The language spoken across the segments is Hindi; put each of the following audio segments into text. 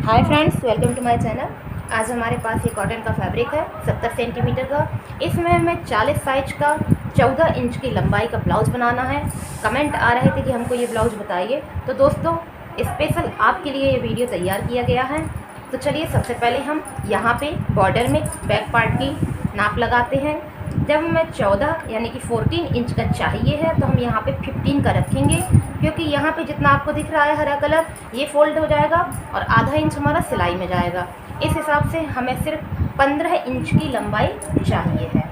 Hi friends, welcome to my channel. आज हमारे पास ये कॉटन का फैब्रिक है 70 सेंटीमीटर का। इसमें हमें 40 साइज का 14 इंच की लंबाई का ब्लाउज़ बनाना है। कमेंट आ रहे थे कि हमको ये ब्लाउज़ बताइए, तो दोस्तों स्पेशल आपके लिए ये वीडियो तैयार किया गया है। तो चलिए सबसे पहले हम यहाँ पे बॉर्डर में बैक पार्ट की नाप लगाते हैं। जब हमें 14 यानी कि 14 इंच का चाहिए है तो हम यहाँ पे 15 का रखेंगे, क्योंकि यहाँ पे जितना आपको दिख रहा है हरा कलर ये फोल्ड हो जाएगा और आधा इंच हमारा सिलाई में जाएगा। इस हिसाब से हमें सिर्फ 15 इंच की लंबाई चाहिए है।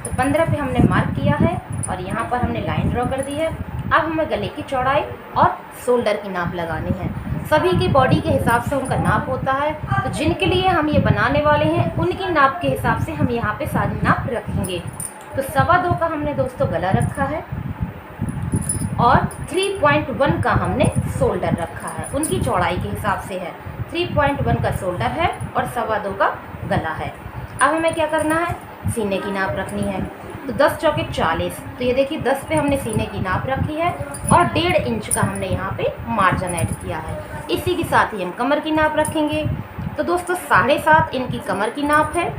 तो 15 पे हमने मार्क किया है और यहाँ पर हमने लाइन ड्रॉ कर दी है। अब हमें गले की चौड़ाई और शोल्डर की नाप लगानी है। सभी की बॉडी के हिसाब से उनका नाप होता है, तो जिनके लिए हम ये बनाने वाले हैं उनकी नाप के हिसाब से हम यहाँ पे सारी नाप रखेंगे। तो 2.25 का हमने दोस्तों गला रखा है और 3.1 का हमने शोल्डर रखा है। उनकी चौड़ाई के हिसाब से है, 3.1 का शोल्डर है और 2.25 का गला है। अब हमें क्या करना है, सीने की नाप रखनी है। तो 10 चौके 40, तो ये देखिए 10 पे हमने सीने की नाप रखी है और 1.5 इंच का हमने यहाँ पे मार्जिन ऐड किया है। इसी के साथ ही हम कमर की नाप रखेंगे। तो दोस्तों 7.5 इनकी कमर की नाप है।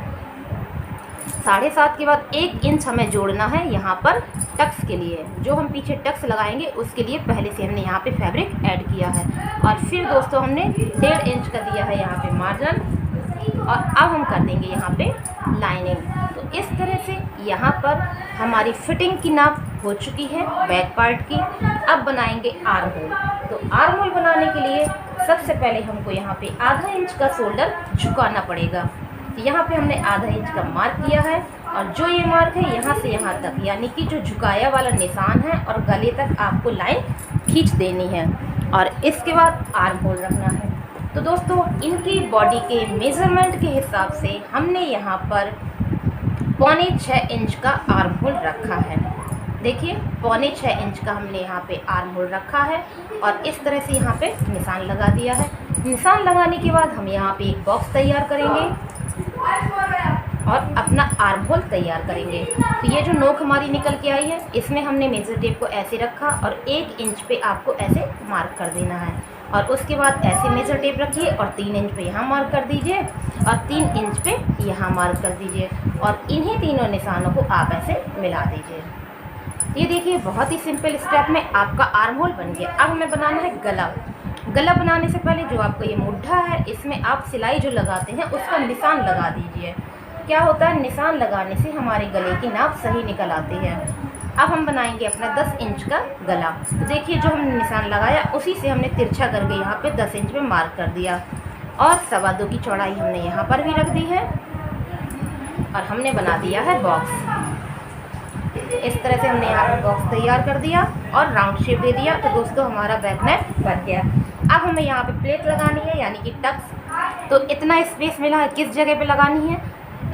7.5 के बाद 1 इंच हमें जोड़ना है यहाँ पर टक्स के लिए। जो हम पीछे टक्स लगाएंगे उसके लिए पहले से हमने यहाँ पे फैब्रिक ऐड किया है। और फिर दोस्तों हमने 1.5 इंच का दिया है यहाँ पे मार्जिन और अब हम कर देंगे यहाँ पे लाइनिंग। तो इस तरह से यहाँ पर हमारी फिटिंग की नाप हो चुकी है बैक पार्ट की। अब बनाएंगे आर्म होल। तो आर्म होल बनाने के लिए सबसे पहले हमको यहाँ पे आधा इंच का शोल्डर झुकाना पड़ेगा। तो यहाँ पे हमने आधा इंच का मार्क किया है और जो ये मार्क है यहाँ से यहाँ तक, यानी कि जो झुकाया वाला निशान है और गले तक आपको लाइन खींच देनी है और इसके बाद आर्म होल रखना है। तो दोस्तों इनकी बॉडी के मेज़रमेंट के हिसाब से हमने यहाँ पर 6.25 इंच का आर्म होल रखा है। देखिए 6.25 इंच का हमने यहाँ पे आर्म होल रखा है और इस तरह से यहाँ पे निशान लगा दिया है। निशान लगाने के बाद हम यहाँ पे एक बॉक्स तैयार करेंगे और अपना आर्म होल तैयार करेंगे। तो ये जो नोक हमारी निकल के आई है इसमें हमने मेजर टेप को ऐसे रखा और 1 इंच पे आपको ऐसे मार्क कर देना है और उसके बाद ऐसे मेजर टेप रखिए और 3 इंच पे यहाँ मार्क कर दीजिए और 3 इंच पे यहाँ मार्क कर दीजिए और इन्हीं तीनों निशानों को आप ऐसे मिला दीजिए। ये देखिए बहुत ही सिंपल स्टेप में आपका आर्म होल बन गया। अब हमें बनाना है गला। गला बनाने से पहले जो आपका ये मुड्ढा है इसमें आप सिलाई जो लगाते हैं उसका निशान लगा दीजिए। क्या होता है, निशान लगाने से हमारे गले की नाप सही निकल आती है। अब हम बनाएंगे अपना 10 इंच का गला। तो देखिए जो हमने निशान लगाया उसी से हमने तिरछा करके यहाँ पे 10 इंच में मार्क कर दिया और 2.25 की चौड़ाई हमने यहाँ पर भी रख दी है और हमने बना दिया है बॉक्स। इस तरह से हमने यहाँ पर बॉक्स तैयार कर दिया और राउंड शेप दे दिया। तो दोस्तों हमारा बैक नेक बन गया। अब हमें यहाँ पे प्लेट लगानी है यानी कि टक्स। तो इतना स्पेस मिला है, किस जगह पे लगानी है,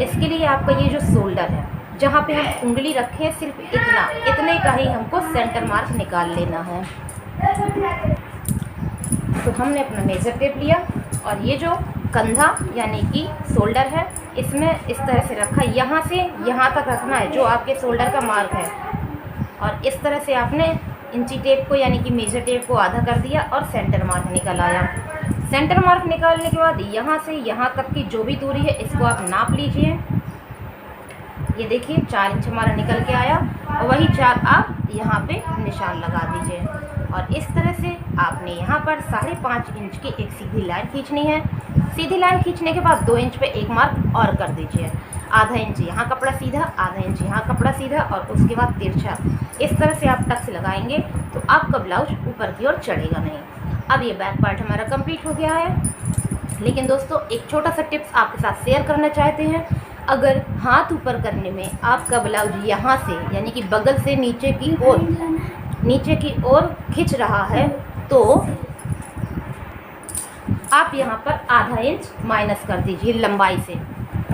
इसके लिए आपका ये जो शोल्डर है जहाँ पे हम उंगली रखें सिर्फ इतने का ही हमको सेंटर मार्क निकाल लेना है। तो हमने अपना मेजर टेप लिया और ये जो कंधा यानी कि शोल्डर है इसमें इस तरह से रखा, यहाँ से यहाँ तक रखना है जो आपके शोल्डर का मार्क है। और इस तरह से आपने इंची टेप को यानी कि मेजर टेप को आधा कर दिया और सेंटर मार्क निकल आया। सेंटर मार्क निकालने के बाद यहाँ से यहाँ तक की जो भी दूरी है इसको आप नाप लीजिए। ये देखिए 4 इंच हमारा निकल के आया और वही 4 आप यहाँ पे निशान लगा दीजिए और इस तरह से आपने यहाँ पर 5.5 इंच की एक सीधी लाइन खींचनी है। सीधी लाइन खींचने के बाद 2 इंच पे एक मार्क और कर दीजिए। आधा इंच यहाँ कपड़ा सीधा, आधा इंच यहाँ कपड़ा सीधा और उसके बाद तिरछा। इस तरह से आप टक्स लगाएंगे तो आपका ब्लाउज ऊपर की ओर चढ़ेगा नहीं। अब ये बैक पार्ट हमारा कंप्लीट हो गया है। लेकिन दोस्तों एक छोटा सा टिप्स आपके साथ शेयर करना चाहते हैं। अगर हाथ ऊपर करने में आपका ब्लाउज यहाँ से यानी कि बगल से नीचे की ओर खिंच रहा है तो आप यहाँ पर आधा इंच माइनस कर दीजिए लंबाई से।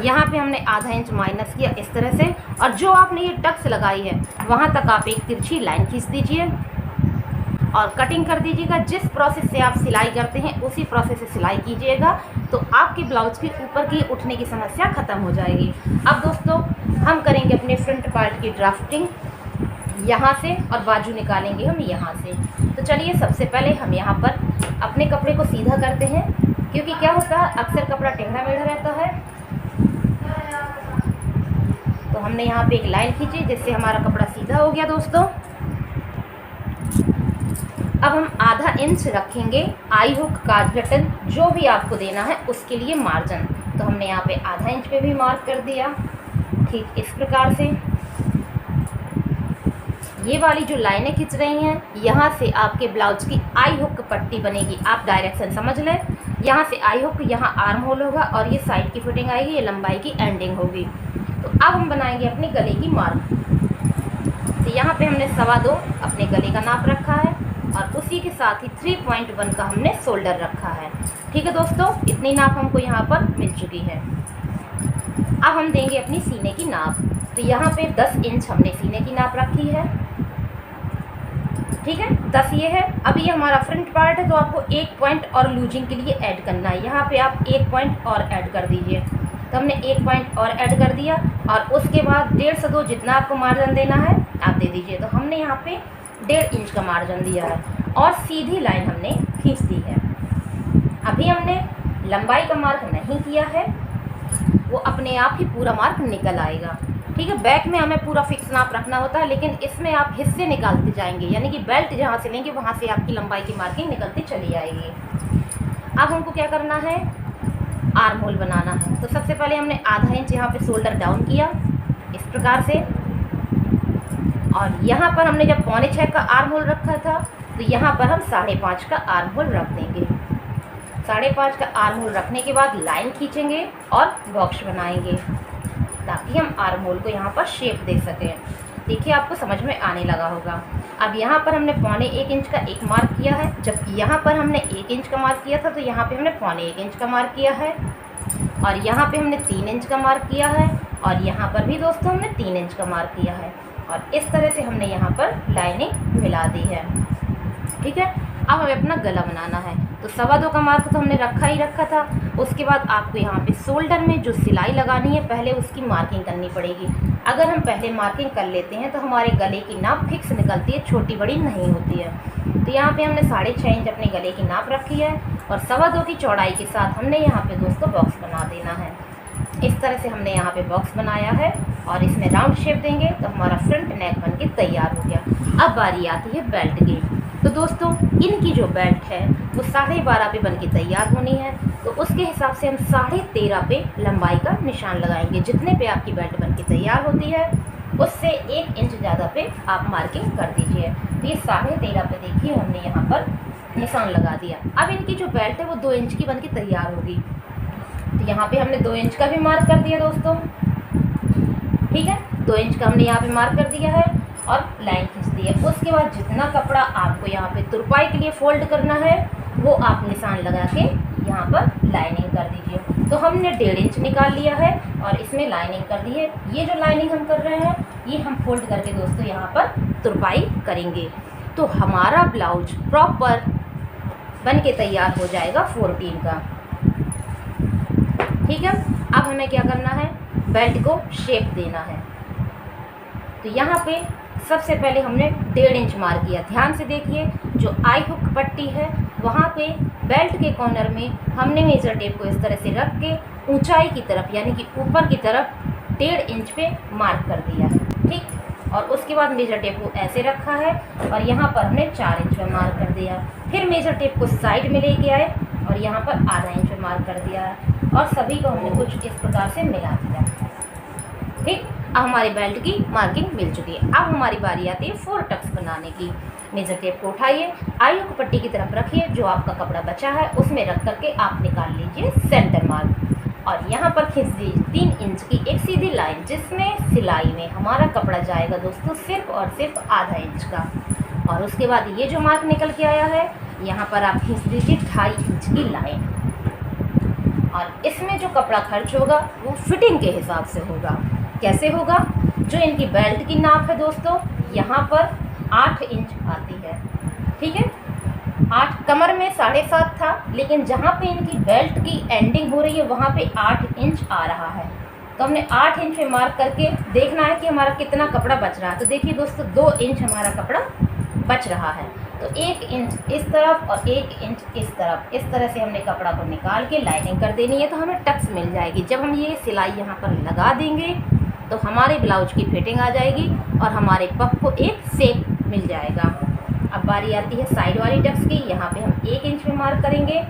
यहाँ पे हमने आधा इंच माइनस किया इस तरह से और जो आपने ये टक्स लगाई है वहाँ तक आप एक तिरछी लाइन खींच दीजिए और कटिंग कर दीजिएगा। जिस प्रोसेस से आप सिलाई करते हैं उसी प्रोसेस से सिलाई कीजिएगा तो आपके ब्लाउज के ऊपर की उठने की समस्या ख़त्म हो जाएगी। अब दोस्तों हम करेंगे अपने फ्रंट पार्ट की ड्राफ्टिंग यहाँ से और बाजू निकालेंगे हम यहाँ से। तो चलिए सबसे पहले हम यहाँ पर अपने कपड़े को सीधा करते हैं क्योंकि क्या होता है अक्सर कपड़ा टेढ़ा मेढ़ा रहता है। तो हमने यहाँ पे एक लाइन खींची जिससे हमारा कपड़ा सीधा हो गया दोस्तों। अब हम आधा इंच रखेंगे आई हुक, काज बटन जो भी आपको देना है उसके लिए मार्जिन। तो हमने यहाँ पे आधा इंच पे भी मार्क कर दिया। ठीक इस प्रकार से ये वाली जो लाइनें खींच रही हैं, यहाँ से आपके ब्लाउज की आई हुक पट्टी बनेगी। आप डायरेक्शन समझ लें, यहाँ से आई हुक, यहाँ आर्म होल होगा और ये साइड की फिटिंग आएगी, ये लंबाई की एंडिंग होगी। तो अब हम बनाएंगे अपने गले की मार्क। तो यहाँ पे हमने 2.25 अपने गले का नाप रखा है और उसी के साथ ही 3.1 का हमने शोल्डर रखा है। ठीक है दोस्तों, इतनी नाप हमको यहाँ पर मिल चुकी है। अब हम देंगे अपनी सीने की नाप। तो यहाँ पे 10 इंच हमने सीने की नाप रखी है। ठीक है, 10 ये है। अब ये हमारा फ्रंट पार्ट है तो आपको 1 पॉइंट और लूजिंग के लिए ऐड करना है। यहाँ पे आप 1 पॉइंट और ऐड कर दीजिए। तो हमने 1 पॉइंट और ऐड कर दिया और उसके बाद 1.5 से 2 जितना आपको मार्जिन देना है आप दे दीजिए। तो हमने यहाँ पे 1.5 इंच का मार्जिन दिया है और सीधी लाइन हमने खींच दी है। अभी हमने लंबाई का मार्क नहीं किया है, वो अपने आप ही पूरा मार्क निकल आएगा। ठीक है, बैक में हमें पूरा फिक्स नाप रखना होता है, लेकिन इसमें आप हिस्से निकालते जाएंगे, यानी कि बेल्ट जहाँ से लेंगे वहाँ से आपकी लंबाई की मार्किंग निकलती चली आएगी। अब हमको क्या करना है, आर्म होल बनाना है। तो सबसे पहले हमने आधा इंच यहाँ पे शोल्डर डाउन किया इस प्रकार से, और यहाँ पर हमने जब 5.25 का आर्म होल रखा था तो यहाँ पर हम 5.5 का आर्म होल रख देंगे। 5.5 का आर्म होल रखने के बाद लाइन खींचेंगे और बॉक्स बनाएंगे ताकि हम आर्म होल को यहाँ पर शेप दे सकें। देखिए आपको समझ में आने लगा होगा। अब यहाँ पर हमने 1.25 इंच का एक मार्क किया है, जबकि यहाँ पर हमने 1 इंच का मार्क किया था, तो यहाँ पे हमने 1.25 इंच का मार्क किया है और यहाँ पे हमने 3 इंच का मार्क किया है और यहाँ पर भी दोस्तों हमने 3 इंच का मार्क किया है और इस तरह से हमने यहाँ पर लाइनिंग मिला दी है। ठीक है, अब हमें अपना गला बनाना है। तो 2.25 का मार्क तो हमने रखा ही रखा था। उसके बाद आपको यहाँ पे शोल्डर में जो सिलाई लगानी है पहले उसकी मार्किंग करनी पड़ेगी। अगर हम पहले मार्किंग कर लेते हैं तो हमारे गले की नाप फिक्स निकलती है, छोटी बड़ी नहीं होती है। तो यहाँ पे हमने 6.5 इंच अपने गले की नाप रखी है और 2.25 की चौड़ाई के साथ हमने यहाँ पे दोस्तों बॉक्स बना देना है। इस तरह से हमने यहाँ पे बॉक्स बनाया है और इसमें राउंड शेप देंगे तो हमारा फ्रंट नेक बन के तैयार हो गया। अब बारी आती है बेल्ट की। तो दोस्तों इनकी जो बेल्ट है वो 12.5 पे बन के तैयार होनी है। तो उसके हिसाब से हम 13.5 पे लंबाई का निशान लगाएंगे। जितने पे आपकी बेल्ट बन के तैयार होती है उससे 1 इंच ज़्यादा पे आप मार्किंग कर दीजिए। तो ये 13.5 पे देखिए हमने यहाँ पर निशान लगा दिया। अब इनकी जो बेल्ट है वो 2 इंच की बन के तैयार होगी। तो यहाँ पे हमने 2 इंच का भी मार्क कर दिया दोस्तों। ठीक है, 2 इंच का हमने यहाँ पे मार्क कर दिया है और लाइन खींच दी है। उसके बाद जितना कपड़ा आपको यहाँ पे तुरपाई के लिए फोल्ड करना है वो आप निशान लगा के यहाँ पर लाइनिंग कर दीजिए। तो हमने 1.5 इंच निकाल लिया है और इसमें लाइनिंग कर दी है। ये जो लाइनिंग हम कर रहे हैं ये हम फोल्ड करके दोस्तों यहाँ पर तुरपाई करेंगे। तो हमारा ब्लाउज प्रॉपर बन के तैयार हो जाएगा 14 का। ठीक है, अब हमें क्या करना है, बेल्ट को शेप देना है। तो यहाँ पे सबसे पहले हमने 1.5 इंच मार्क किया। ध्यान से देखिए, जो आई हुक पट्टी है वहाँ पे बेल्ट के कॉर्नर में हमने मेजर टेप को इस तरह से रख के ऊंचाई की तरफ यानी कि ऊपर की तरफ 1.5 इंच पे मार्क कर दिया है। ठीक, और उसके बाद मेजर टेप को ऐसे रखा है और यहाँ पर हमने 4 इंच पे मार्क कर दिया। फिर मेजर टेप को साइड में लेके आए और यहाँ पर आधा इंच पे मार्क कर दिया है और सभी को हमने कुछ इस प्रकार से मिला दिया। ठीक, अब हमारी बेल्ट की मार्किंग मिल चुकी है। अब हमारी बारी आती है 4 टक्स बनाने की। मेजर टेप को उठाइए, आई हुक पट्टी की तरफ रखिए, जो आपका कपड़ा बचा है उसमें रख करके आप निकाल लीजिए सेंटर मार्क और यहाँ पर खींच दीजिए 3 इंच की एक सीधी लाइन, जिसमें सिलाई में हमारा कपड़ा जाएगा दोस्तों सिर्फ और सिर्फ आधा इंच का। और उसके बाद ये जो मार्क निकल के आया है यहाँ पर आप खींच दीजिए 2.5 इंच की लाइन और इसमें जो कपड़ा खर्च होगा वो फिटिंग के हिसाब से होगा। कैसे होगा, जो इनकी बेल्ट की नाप है दोस्तों यहाँ पर 8 इंच आती है। ठीक है, 8 कमर में 7.5 था, लेकिन जहाँ पे इनकी बेल्ट की एंडिंग हो रही है वहाँ पे 8 इंच आ रहा है। तो हमने 8 इंच पे मार्क करके देखना है कि हमारा कितना कपड़ा बच रहा है। तो देखिए दोस्तों 2 इंच हमारा कपड़ा बच रहा है। तो 1 इंच इस तरफ और 1 इंच इस तरफ, इस तरह से हमने कपड़ा को निकाल के लाइनिंग कर देनी है, तो हमें टक्स मिल जाएगी। जब हम ये सिलाई यहाँ पर लगा देंगे तो हमारे ब्लाउज की फिटिंग आ जाएगी और हमारे पफ को एक शेप मिल जाएगा। अब बारी आती है साइड वाली टक्स की। यहाँ पे हम 1 इंच में मार्क करेंगे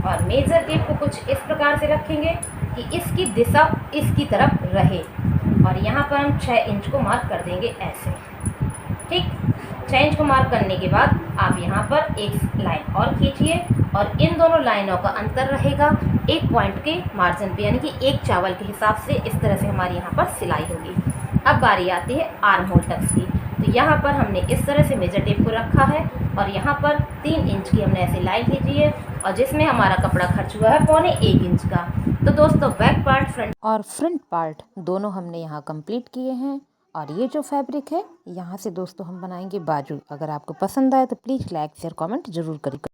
और मेज़र टेप को कुछ इस प्रकार से रखेंगे कि इसकी दिशा इसकी तरफ रहे, और यहाँ पर हम 6 इंच को मार्क कर देंगे ऐसे। ठीक, 6 इंच को मार्क करने के बाद आप यहाँ पर एक लाइन और खींचिए और इन दोनों लाइनों का अंतर रहेगा 1 पॉइंट के मार्जिन पे, यानी कि 1 चावल के हिसाब से। इस तरह से हमारी यहाँ पर सिलाई होगी। अब बारी आती है आर्म होल टक्स की। तो यहाँ पर हमने इस तरह से मेजर टेप को रखा है और यहाँ पर 3 इंच की हमने ऐसे लाइन खींची है और जिसमें हमारा कपड़ा खर्च हुआ है 1.25 इंच का। तो दोस्तों बैक पार्ट फ्रंट पार्ट दोनों हमने यहाँ कंप्लीट किए हैं। और ये जो फैब्रिक है यहाँ से दोस्तों हम बनाएंगे बाजू। अगर आपको पसंद आए तो प्लीज़ लाइक शेयर कमेंट ज़रूर करिए।